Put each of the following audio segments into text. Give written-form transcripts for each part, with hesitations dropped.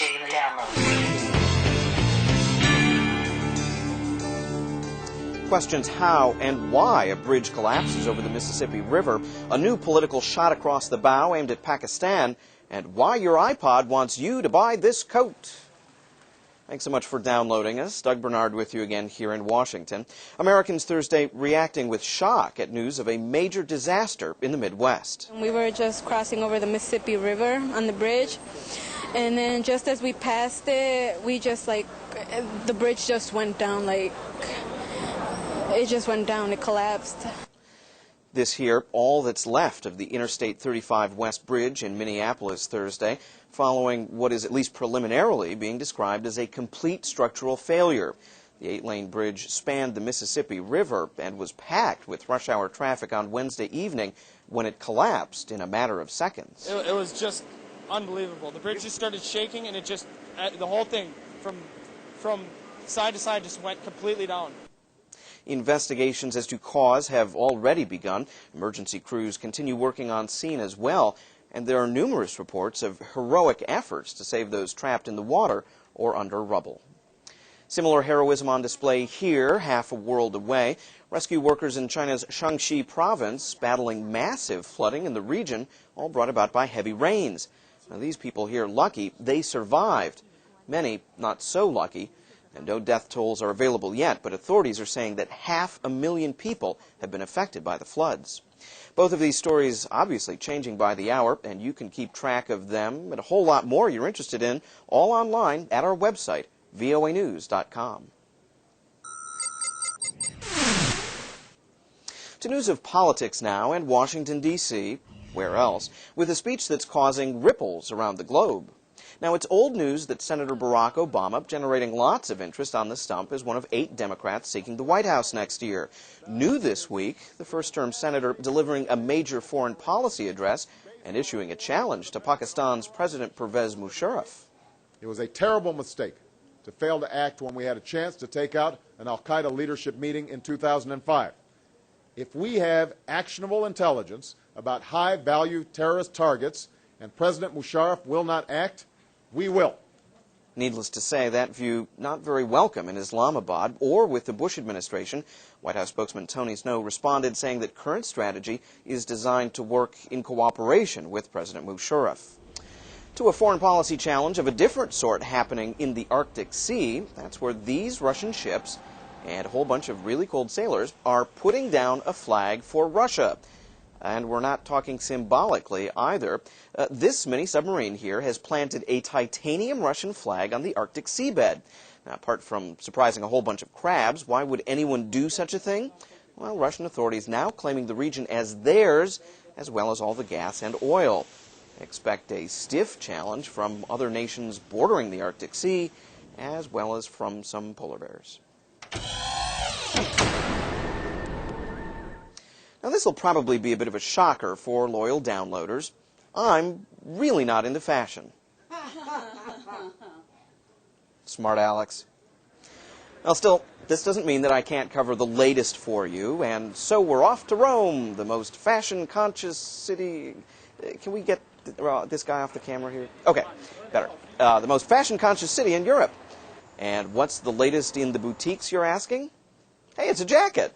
Daily Download. Questions how and why a bridge collapses over the Mississippi River, a new political shot across the bow aimed at Pakistan, and why your iPod wants you to buy this coat. Thanks so much for downloading us. Doug Bernard with you again here in Washington. Americans Thursday reacting with shock at news of a major disaster in the Midwest. We were just crossing over the Mississippi River on the bridge, and then just as we passed it, the bridge just went down, it just went down, it collapsed. This here, all that's left of the Interstate 35 West Bridge in Minneapolis Thursday, following what is at least preliminarily being described as a complete structural failure. The 8-lane bridge spanned the Mississippi River and was packed with rush hour traffic on Wednesday evening when it collapsed in a matter of seconds. It was just unbelievable. The bridge just started shaking, and the whole thing from side to side just went completely down. Investigations as to cause have already begun. Emergency crews continue working on scene as well, and there are numerous reports of heroic efforts to save those trapped in the water or under rubble. Similar heroism on display here, half a world away. Rescue workers in China's Shaanxi province battling massive flooding in the region, all brought about by heavy rains. Now, these people here lucky they survived. Many not so lucky. And no death tolls are available yet, but authorities are saying that 500,000 people have been affected by the floods. Both of these stories obviously changing by the hour, and you can keep track of them and a whole lot more you're interested in all online at our website, voanews.com. To news of politics now, and Washington, D.C., where else, with a speech that's causing ripples around the globe. Now, it's old news that Senator Barack Obama, generating lots of interest on the stump, is one of 8 Democrats seeking the White House next year. New this week, the first-term senator delivering a major foreign policy address and issuing a challenge to Pakistan's President Pervez Musharraf. It was a terrible mistake to fail to act when we had a chance to take out an al-Qaeda leadership meeting in 2005. If we have actionable intelligence about high-value terrorist targets and President Musharraf will not act, we will. Needless to say, that view not very welcome in Islamabad or with the Bush administration. White House spokesman Tony Snow responded saying that current strategy is designed to work in cooperation with President Musharraf. To a foreign policy challenge of a different sort happening in the Arctic Sea, that's where these Russian ships and a whole bunch of really cold sailors are putting down a flag for Russia. And we're not talking symbolically either. This mini-submarine here has planted a titanium Russian flag on the Arctic seabed. Now, apart from surprising a whole bunch of crabs, why would anyone do such a thing? Well, Russian authorities now claiming the region as theirs, as well as all the gas and oil. Expect a stiff challenge from other nations bordering the Arctic Sea, as well as from some polar bears. Now, this will probably be a bit of a shocker for loyal downloaders. I'm really not into fashion. Smart Alex. Well, still, this doesn't mean that I can't cover the latest for you, and so we're off to Rome, the most fashion-conscious city. Can we get this guy off the camera here? Okay, better. The most fashion-conscious city in Europe. And what's the latest in the boutiques, you're asking? Hey, it's a jacket.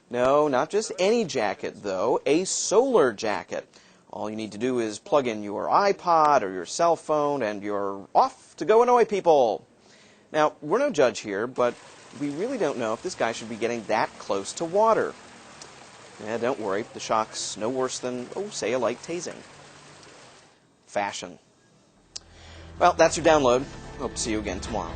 No, not just any jacket, though, a solar jacket. All you need to do is plug in your iPod or your cell phone, and you're off to go annoy people. Now, we're no judge here, but we really don't know if this guy should be getting that close to water. Don't worry, the shock's no worse than, say, a light tasing. Fashion. Well, that's your download. Hope to see you again tomorrow.